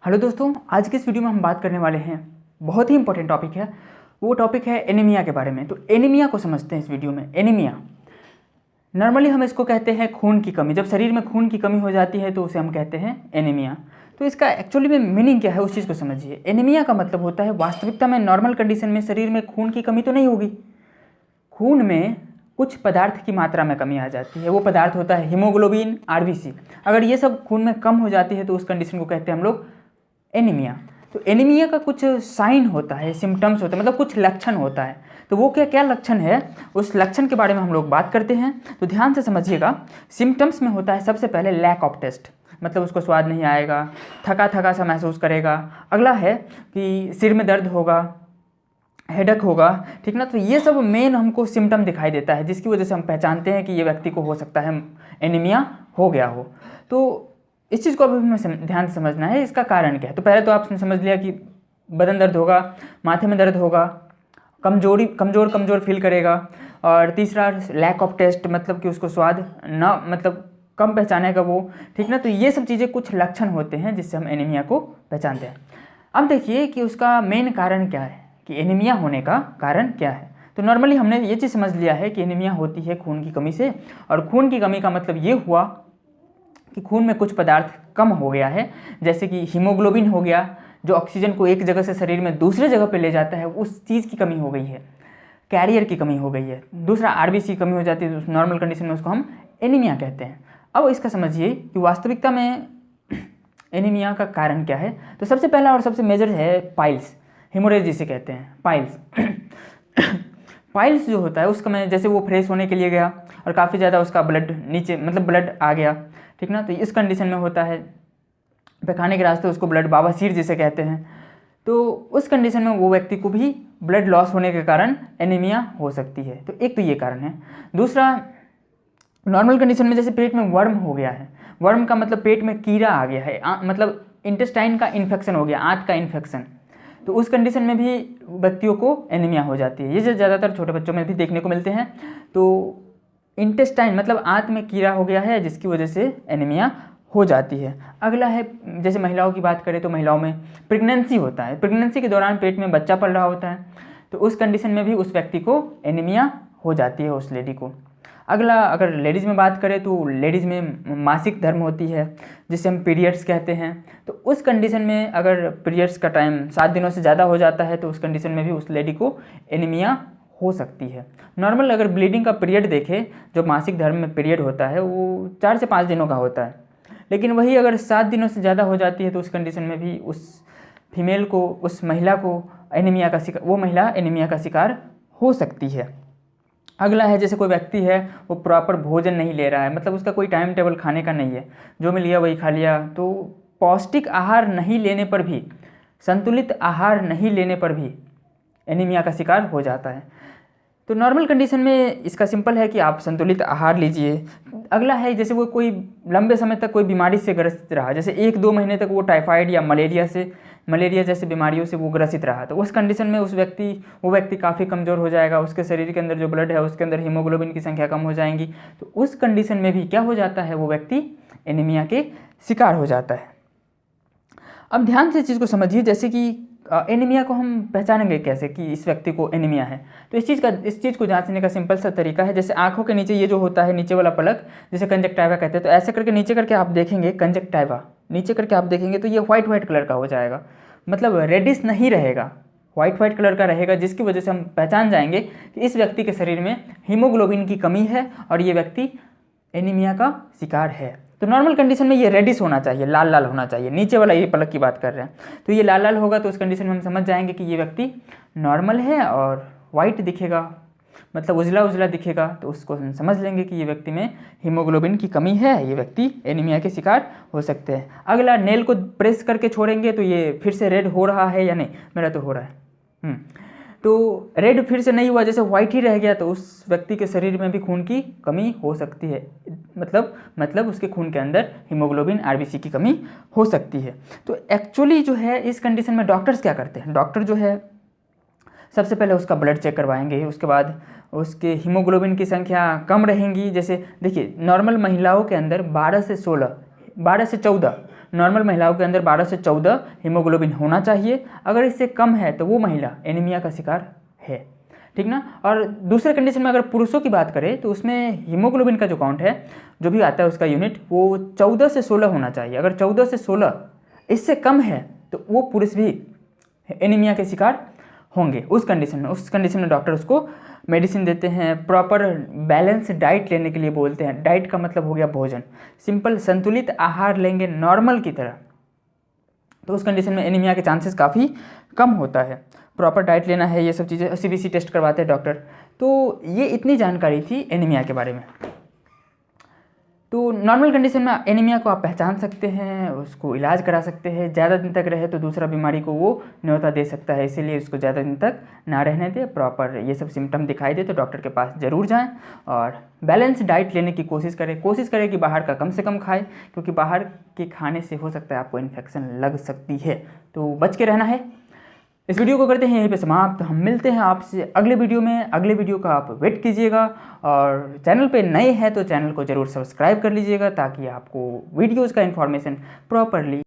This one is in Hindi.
हेलो दोस्तों, आज के इस वीडियो में हम बात करने वाले हैं बहुत ही इंपॉर्टेंट टॉपिक है। वो टॉपिक है एनीमिया के बारे में। तो एनीमिया को समझते हैं इस वीडियो में। एनीमिया नॉर्मली हम इसको कहते हैं खून की कमी। जब शरीर में खून की कमी हो जाती है तो उसे हम कहते हैं एनीमिया। तो इसका एक्चुअली में मीनिंग क्या है उस चीज़ को समझिए। एनीमिया का मतलब होता है वास्तविकता में नॉर्मल कंडीशन में शरीर में खून की कमी तो नहीं होगी, खून में कुछ पदार्थ की मात्रा में कमी आ जाती है। वो पदार्थ होता है हीमोग्लोबिन, आरबीसी। अगर ये सब खून में कम हो जाती है तो उस कंडीशन को कहते हैं हम लोग एनीमिया। तो एनीमिया का कुछ साइन होता है, सिम्टम्स होता है, मतलब कुछ लक्षण होता है। तो वो क्या क्या लक्षण है, उस लक्षण के बारे में हम लोग बात करते हैं। तो ध्यान से समझिएगा। सिम्टम्स में होता है सबसे पहले लैक ऑफ टेस्ट, मतलब उसको स्वाद नहीं आएगा, थका थका सा महसूस करेगा। अगला है कि सिर में दर्द होगा, हेडक होगा, ठीक ना। तो ये सब मेन हमको सिम्टम दिखाई देता है, जिसकी वजह से हम पहचानते हैं कि ये व्यक्ति को हो सकता है एनीमिया हो गया हो। तो इस चीज़ को अभी हमें ध्यान से समझना है, इसका कारण क्या है। तो पहले तो आपने समझ लिया कि बदन दर्द होगा, माथे में दर्द होगा, कमज़ोर फील करेगा। और तीसरा लैक ऑफ टेस्ट, मतलब कि उसको स्वाद ना, मतलब कम पहचानेगा वो, ठीक ना। तो ये सब चीज़ें कुछ लक्षण होते हैं जिससे हम एनीमिया को पहचानते हैं। अब देखिए कि उसका मेन कारण क्या है, कि एनीमिया होने का कारण क्या है। तो नॉर्मली हमने ये चीज़ समझ लिया है कि एनीमिया होती है खून की कमी से। और खून की कमी का मतलब ये हुआ कि खून में कुछ पदार्थ कम हो गया है, जैसे कि हीमोग्लोबिन हो गया, जो ऑक्सीजन को एक जगह से शरीर में दूसरे जगह पे ले जाता है, उस चीज़ की कमी हो गई है, कैरियर की कमी हो गई है। दूसरा आरबीसी कमी हो जाती है, तो नॉर्मल कंडीशन में उसको हम एनीमिया कहते हैं। अब इसका समझिए कि वास्तविकता में एनीमिया का कारण क्या है। तो सबसे पहला और सबसे मेजर है पाइल्स, हेमोरेज जिसे कहते हैं, पाइल्स। पाइल्स जो होता है उसका, मैं जैसे वो फ्रेश होने के लिए गया और काफ़ी ज़्यादा उसका ब्लड नीचे, मतलब ब्लड आ गया, ठीक ना। तो इस कंडीशन में होता है पैखाने के रास्ते उसको ब्लड बवासीर जिसे कहते हैं। तो उस कंडीशन में वो व्यक्ति को भी ब्लड लॉस होने के कारण एनीमिया हो सकती है। तो एक तो ये कारण है। दूसरा, नॉर्मल कंडीशन में जैसे पेट में वर्म हो गया है, वर्म का मतलब पेट में कीड़ा आ गया है, मतलब इंटेस्टाइन का इन्फेक्शन हो गया, आंत का इन्फेक्शन। तो उस कंडीशन में भी व्यक्तियों को एनीमिया हो जाती है। ये जो ज़्यादातर छोटे बच्चों में भी देखने को मिलते हैं। तो इंटेस्टाइन मतलब आंत में कीड़ा हो गया है, जिसकी वजह से एनीमिया हो जाती है। अगला है, जैसे महिलाओं की बात करें तो महिलाओं में प्रेगनेंसी होता है, प्रेगनेंसी के दौरान पेट में बच्चा पल रहा होता है, तो उस कंडीशन में भी उस व्यक्ति को एनीमिया हो जाती है, उस लेडी को। अगला, अगर लेडीज़ में बात करें तो लेडीज़ में मासिक धर्म होती है, जिसे हम पीरियड्स कहते हैं। तो उस कंडीशन में अगर पीरियड्स का टाइम 7 दिनों से ज़्यादा हो जाता है तो उस कंडीशन में भी उस लेडी को एनीमिया हो सकती है। नॉर्मल अगर ब्लीडिंग का पीरियड देखें, जो मासिक धर्म में पीरियड होता है वो 4 से 5 दिनों का होता है, लेकिन वही अगर 7 दिनों से ज़्यादा हो जाती है तो उस कंडीशन में भी उस फीमेल को, उस महिला को एनीमिया का शिकार, वो महिला एनीमिया का शिकार हो सकती है। अगला है, जैसे कोई व्यक्ति है वो प्रॉपर भोजन नहीं ले रहा है, मतलब उसका कोई टाइम टेबल खाने का नहीं है, जो मिल गया वही खा लिया। तो पौष्टिक आहार नहीं लेने पर भी, संतुलित आहार नहीं लेने पर भी एनीमिया का शिकार हो जाता है। तो नॉर्मल कंडीशन में इसका सिंपल है कि आप संतुलित आहार लीजिए। अगला है, जैसे वो कोई लंबे समय तक कोई बीमारी से ग्रसित रहा, जैसे 1-2 महीने तक वो टाइफाइड या मलेरिया जैसे बीमारियों से वो ग्रसित रहा, तो उस कंडीशन में वो व्यक्ति काफ़ी कमज़ोर हो जाएगा। उसके शरीर के अंदर जो ब्लड है उसके अंदर हीमोग्लोबिन की संख्या कम हो जाएंगी। तो उस कंडीशन में भी क्या हो जाता है, वो व्यक्ति एनीमिया के शिकार हो जाता है। अब ध्यान से इस चीज़ को समझिए, जैसे कि एनीमिया को हम पहचानेंगे कैसे कि इस व्यक्ति को एनीमिया है। तो इस चीज़ को जांचने का सिंपल सा तरीका है, जैसे आंखों के नीचे ये जो होता है नीचे वाला पलक, जिसे कंजक्टाइवा कहते हैं, तो ऐसे करके नीचे करके आप देखेंगे, कंजक्टाइवा नीचे करके आप देखेंगे तो ये व्हाइट कलर का हो जाएगा, मतलब रेडिश नहीं रहेगा, व्हाइट कलर का रहेगा, जिसकी वजह से हम पहचान जाएंगे कि इस व्यक्ति के शरीर में हीमोग्लोबिन की कमी है और ये व्यक्ति एनीमिया का शिकार है। तो नॉर्मल कंडीशन में ये रेडिश होना चाहिए, लाल लाल होना चाहिए, नीचे वाला ये पलक की बात कर रहे हैं। तो ये लाल लाल होगा तो उस कंडीशन में हम समझ जाएंगे कि ये व्यक्ति नॉर्मल है। और वाइट दिखेगा, मतलब उजला उजला दिखेगा, तो उसको हम समझ लेंगे कि ये व्यक्ति में हीमोग्लोबिन की कमी है, ये व्यक्ति एनीमिया के शिकार हो सकते हैं। अगला, नेल को प्रेस करके छोड़ेंगे तो ये फिर से रेड हो रहा है या नहीं, मेरा तो हो रहा है। तो रेड फिर से नहीं हुआ, जैसे व्हाइट ही रह गया, तो उस व्यक्ति के शरीर में भी खून की कमी हो सकती है, मतलब उसके खून के अंदर हीमोग्लोबिन, आरबीसी की कमी हो सकती है। तो एक्चुअली जो है इस कंडीशन में डॉक्टर्स क्या करते हैं, डॉक्टर जो है सबसे पहले उसका ब्लड चेक करवाएंगे, उसके बाद उसके हीमोग्लोबिन की संख्या कम रहेंगी। जैसे देखिए, नॉर्मल महिलाओं के अंदर 12 से 14 नॉर्मल महिलाओं के अंदर 12 से 14 हीमोग्लोबिन होना चाहिए। अगर इससे कम है तो वो महिला एनीमिया का शिकार है, ठीक ना। और दूसरे कंडीशन में अगर पुरुषों की बात करें तो उसमें हीमोग्लोबिन का जो काउंट है, जो भी आता है उसका यूनिट, वो 14 से 16 होना चाहिए। अगर 14 से 16 इससे कम है तो वो पुरुष भी एनीमिया के शिकार होंगे। उस कंडीशन में डॉक्टर उसको मेडिसिन देते हैं, प्रॉपर बैलेंस डाइट लेने के लिए बोलते हैं। डाइट का मतलब हो गया भोजन, सिंपल संतुलित आहार लेंगे नॉर्मल की तरह, तो उस कंडीशन में एनीमिया के चांसेस काफ़ी कम होता है। प्रॉपर डाइट लेना है, ये सब चीज़ें, सीबीसी टेस्ट करवाते हैं डॉक्टर। तो ये इतनी जानकारी थी एनीमिया के बारे में। तो नॉर्मल कंडीशन में एनीमिया को आप पहचान सकते हैं, उसको इलाज करा सकते हैं। ज़्यादा दिन तक रहे तो दूसरा बीमारी को वो न्योता दे सकता है, इसीलिए उसको ज़्यादा दिन तक ना रहने दे। प्रॉपर ये सब सिम्टम दिखाई दे तो डॉक्टर के पास ज़रूर जाएं और बैलेंस डाइट लेने की कोशिश करें कि बाहर का कम से कम खाएं, क्योंकि बाहर के खाने से हो सकता है आपको इन्फेक्शन लग सकती है, तो बच के रहना है। इस वीडियो को करते हैं यहीं पे समाप्त। हम मिलते हैं आपसे अगले वीडियो में। अगले वीडियो का आप वेट कीजिएगा और चैनल पे नए हैं तो चैनल को ज़रूर सब्सक्राइब कर लीजिएगा, ताकि आपको वीडियोज़ का इन्फॉर्मेशन प्रॉपरली